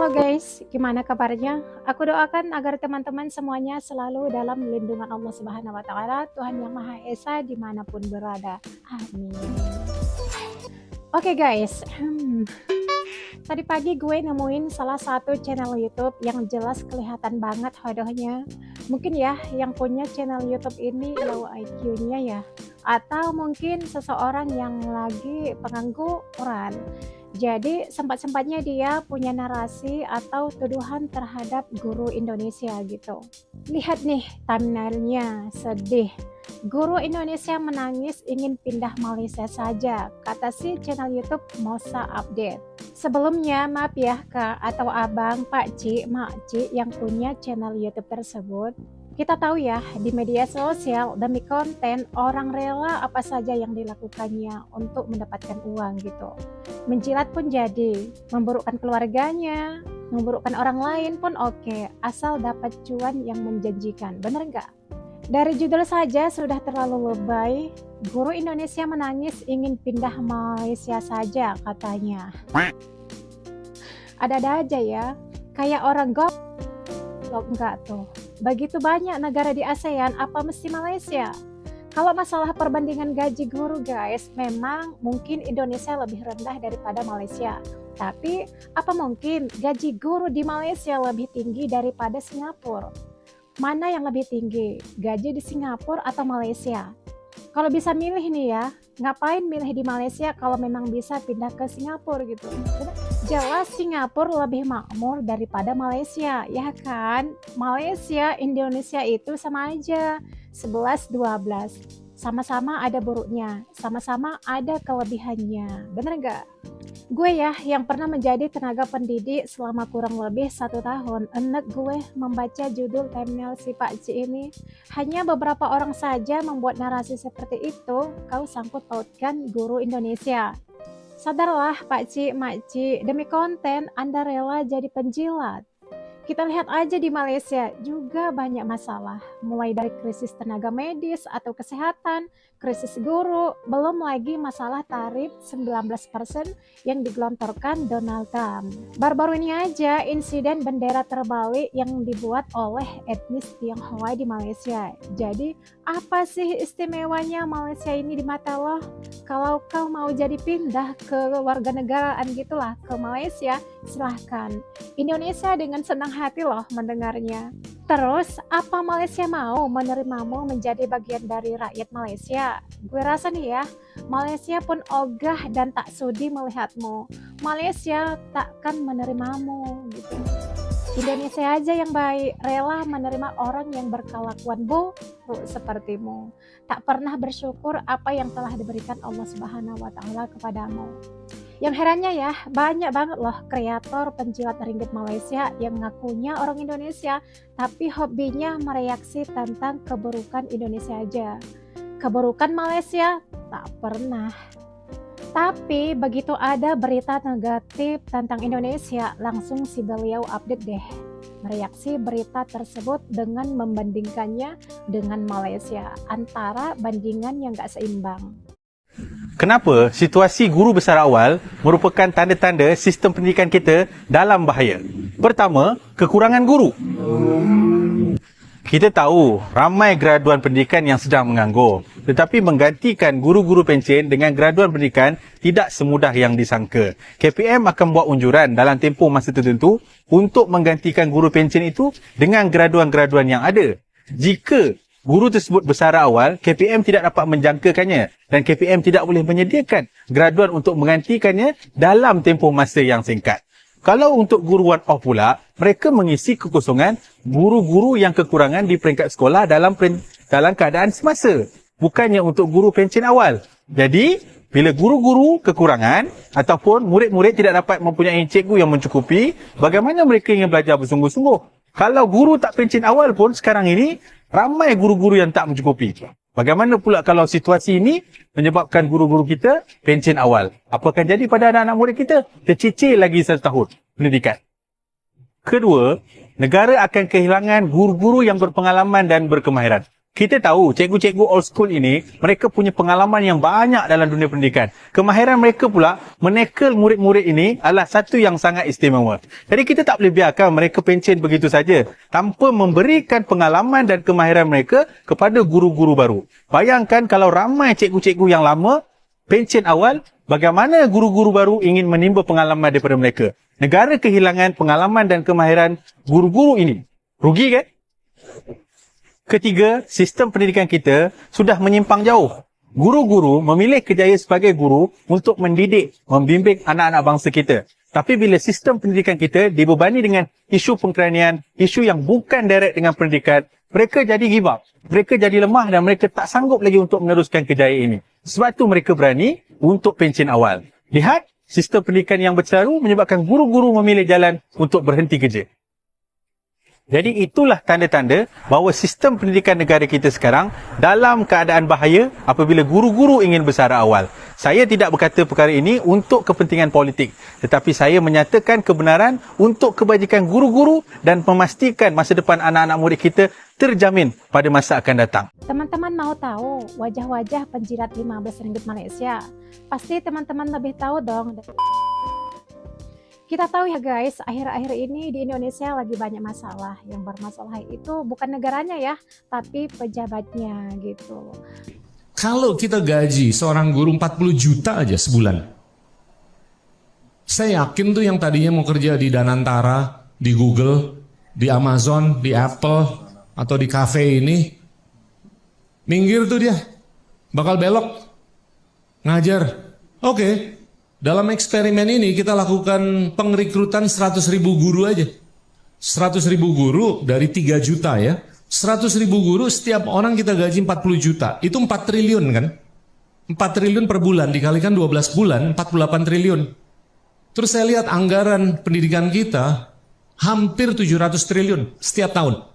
Halo guys, gimana kabarnya? Aku doakan agar teman-teman semuanya selalu dalam lindungan Allah Subhanahu wa Ta'ala, Tuhan Yang Maha Esa, dimanapun berada. Amin. Oke guys, tadi pagi gue nemuin salah satu channel YouTube yang jelas kelihatan banget hodohnya. Mungkin ya, yang punya channel YouTube ini low IQ-nya ya, atau mungkin seseorang yang lagi pengangguran. Jadi sempat-sempatnya dia punya narasi atau tuduhan terhadap guru Indonesia gitu. Lihat nih thumbnailnya, sedih. Guru Indonesia menangis ingin pindah Malaysia saja, kata si channel YouTube Mosa Update. Sebelumnya maaf ya kak atau abang, pak cik, mak cik yang punya channel YouTube tersebut. Kita tahu ya, di media sosial demi konten orang rela apa saja yang dilakukannya untuk mendapatkan uang gitu. Menjilat pun jadi, memburukkan keluarganya, memburukkan orang lain pun oke, asal dapat cuan yang menjanjikan, bener nggak? Dari judul saja sudah terlalu lebay. Guru Indonesia menangis ingin pindah Malaysia saja katanya. Ada-ada aja ya, kayak orang goblok enggak tuh. Begitu banyak negara di ASEAN, apa mesti Malaysia? Kalau masalah perbandingan gaji guru guys, memang mungkin Indonesia lebih rendah daripada Malaysia. Tapi apa mungkin gaji guru di Malaysia lebih tinggi daripada Singapura? Mana yang lebih tinggi, gaji di Singapura atau Malaysia? Kalau bisa milih nih ya, ngapain milih di Malaysia kalau memang bisa pindah ke Singapura gitu? Jelas Singapura lebih makmur daripada Malaysia, ya kan? Malaysia, Indonesia itu sama aja, 11-12. Sama-sama ada buruknya, sama-sama ada kelebihannya, bener nggak? Gue ya yang pernah menjadi tenaga pendidik selama kurang lebih 1 tahun, enek gue membaca judul thumbnail si Pak Ci ini. Hanya beberapa orang saja membuat narasi seperti itu, kau sangkut pautkan guru Indonesia. Sadarlah Pak Ci, Mak Ci, demi konten Anda rela jadi penjilat. Kita lihat aja di Malaysia juga banyak masalah, mulai dari krisis tenaga medis atau kesehatan, krisis guru, belum lagi masalah tarif 19% yang digelontorkan Donald Trump. Baru-baru ini aja insiden bendera terbalik yang dibuat oleh etnis Tionghoa di Malaysia. Jadi apa sih istimewanya Malaysia ini di mata lo? Kalau kau mau jadi pindah ke warganegaraan gitulah ke Malaysia, silahkan. Indonesia dengan senang hati loh mendengarnya. Terus apa Malaysia mau menerimamu menjadi bagian dari rakyat Malaysia? Gue rasa nih ya, Malaysia pun ogah dan tak sudi melihatmu. Malaysia takkan menerimamu gitu. Indonesia aja yang baik, rela menerima orang yang berkelakuan buruk sepertimu. Tak pernah bersyukur apa yang telah diberikan Allah Subhanahu wa Ta'ala kepadamu. Yang herannya ya, banyak banget loh kreator penjilat ringgit Malaysia yang ngakunya orang Indonesia, tapi hobinya mereaksi tentang keburukan Indonesia aja. Keburukan Malaysia tak pernah. Tapi begitu ada berita negatif tentang Indonesia, langsung si beliau update deh. Mereaksi berita tersebut dengan membandingkannya dengan Malaysia. Antara bandingan yang gak seimbang. Kenapa situasi guru besar awal merupakan tanda-tanda sistem pendidikan kita dalam bahaya? Pertama, kekurangan guru. Kita tahu ramai graduan pendidikan yang sedang menganggur, tetapi menggantikan guru-guru pencen dengan graduan pendidikan tidak semudah yang disangka. KPM akan buat unjuran dalam tempoh masa tertentu untuk menggantikan guru pencen itu dengan graduan-graduan yang ada. Jika guru tersebut bersara awal, KPM tidak dapat menjangkakannya dan KPM tidak boleh menyediakan graduan untuk menggantikannya dalam tempoh masa yang singkat. Kalau untuk guru one-off pula, mereka mengisi kekosongan guru-guru yang kekurangan di peringkat sekolah dalam keadaan semasa. Bukannya untuk guru pencen awal. Jadi, bila guru-guru kekurangan ataupun murid-murid tidak dapat mempunyai cikgu yang mencukupi, bagaimana mereka ingin belajar bersungguh-sungguh? Kalau guru tak pencen awal pun sekarang ini, ramai guru-guru yang tak mencukupi. Bagaimana pula kalau situasi ini menyebabkan guru-guru kita pencen awal? Apa akan jadi pada anak-anak murid kita? Tercicir lagi 1 tahun pendidikan. Kedua, negara akan kehilangan guru-guru yang berpengalaman dan berkemahiran. Kita tahu cikgu-cikgu old school ini, mereka punya pengalaman yang banyak dalam dunia pendidikan. Kemahiran mereka pula menekel murid-murid ini adalah satu yang sangat istimewa. Jadi kita tak boleh biarkan mereka pencen begitu saja tanpa memberikan pengalaman dan kemahiran mereka kepada guru-guru baru. Bayangkan kalau ramai cikgu-cikgu yang lama pencen awal, bagaimana guru-guru baru ingin menimba pengalaman daripada mereka. Negara kehilangan pengalaman dan kemahiran guru-guru ini. Rugi kan? Ketiga, sistem pendidikan kita sudah menyimpang jauh. Guru-guru memilih kerjaya sebagai guru untuk mendidik, membimbing anak-anak bangsa kita. Tapi bila sistem pendidikan kita dibebani dengan isu pengkeranian, isu yang bukan direct dengan pendidikan, mereka jadi give up. Mereka jadi lemah dan mereka tak sanggup lagi untuk meneruskan kerjaya ini. Sebab itu mereka berani untuk pencen awal. Lihat, sistem pendidikan yang bercaru menyebabkan guru-guru memilih jalan untuk berhenti kerja. Jadi itulah tanda-tanda bahawa sistem pendidikan negara kita sekarang dalam keadaan bahaya apabila guru-guru ingin bersara awal. Saya tidak berkata perkara ini untuk kepentingan politik, tetapi saya menyatakan kebenaran untuk kebajikan guru-guru dan memastikan masa depan anak-anak murid kita terjamin pada masa akan datang. Teman-teman mau tahu wajah-wajah penjilat RM15 Malaysia? Pasti teman-teman lebih tahu dong. Kita tahu ya guys, akhir-akhir ini di Indonesia lagi banyak masalah. Yang bermasalah itu bukan negaranya ya, tapi pejabatnya gitu. Kalau kita gaji seorang guru 40 juta aja sebulan, saya yakin tuh yang tadinya mau kerja di Danantara, di Google, di Amazon, di Apple, atau di cafe ini, minggir tuh dia, bakal belok, ngajar. Oke. Dalam eksperimen ini kita lakukan pengrekrutan 100.000 guru aja. 100.000 guru dari 3 juta ya. 100.000 guru setiap orang kita gaji 40 juta. Itu 4 triliun kan? 4 triliun per bulan dikalikan 12 bulan 48 triliun. Terus saya lihat anggaran pendidikan kita hampir 700 triliun setiap tahun.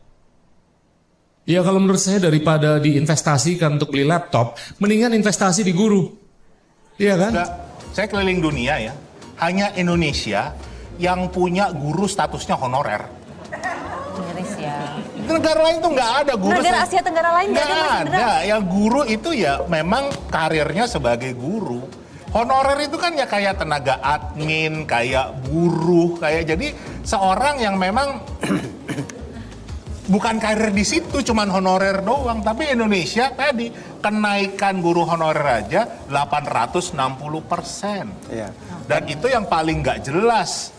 Ya kalau menurut saya daripada diinvestasikan untuk beli laptop, mendingan investasi di guru. Iya kan? Saya keliling dunia ya, hanya Indonesia yang punya guru statusnya honorer. Miris ya. Negara lain tuh nggak ada guru. Negara Asia Tenggara lain nggak ada. Yang guru itu ya memang karirnya sebagai guru. Honorer itu kan ya kayak tenaga admin, kayak buruh, kayak jadi seorang yang memang bukan karir di situ, cuman honorer doang. Tapi Indonesia tadi kenaikan guru honorer aja 860%. Ya. Dan itu yang paling nggak jelas.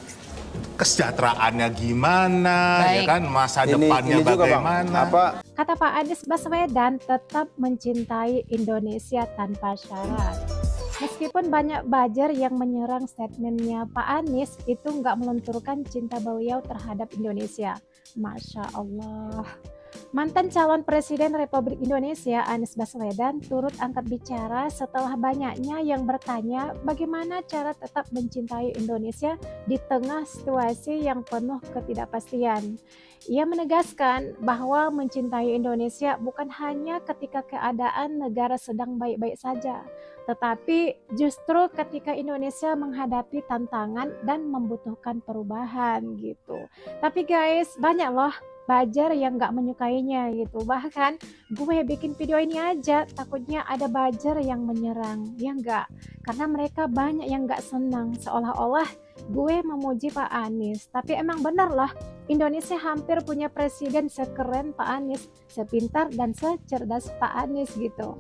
Kesejahteraannya gimana, ya kan, masa depannya bagaimana. Kata Pak Anies Baswedan, tetap mencintai Indonesia tanpa syarat. Meskipun banyak buzzer yang menyerang statementnya Pak Anies, itu nggak melunturkan cinta beliau terhadap Indonesia. Masya Allah. Mantan calon Presiden Republik Indonesia Anies Baswedan turut angkat bicara setelah banyaknya yang bertanya bagaimana cara tetap mencintai Indonesia di tengah situasi yang penuh ketidakpastian. Ia menegaskan bahwa mencintai Indonesia bukan hanya ketika keadaan negara sedang baik-baik saja, tetapi justru ketika Indonesia menghadapi tantangan dan membutuhkan perubahan gitu. Tapi guys, banyak loh buzzer yang gak menyukainya gitu. Bahkan gue bikin video ini aja takutnya ada buzzer yang menyerang. Ya enggak, karena mereka banyak yang gak senang seolah-olah gue memuji Pak Anies. Tapi emang bener lah, Indonesia hampir punya presiden sekeren Pak Anies, sepintar dan secerdas Pak Anies gitu.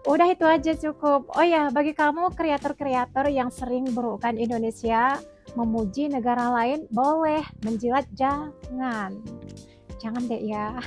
Udah itu aja cukup. Oh ya, bagi kamu kreator-kreator yang sering berukan Indonesia, memuji negara lain boleh, menjilat jangan. Jangan deh ya.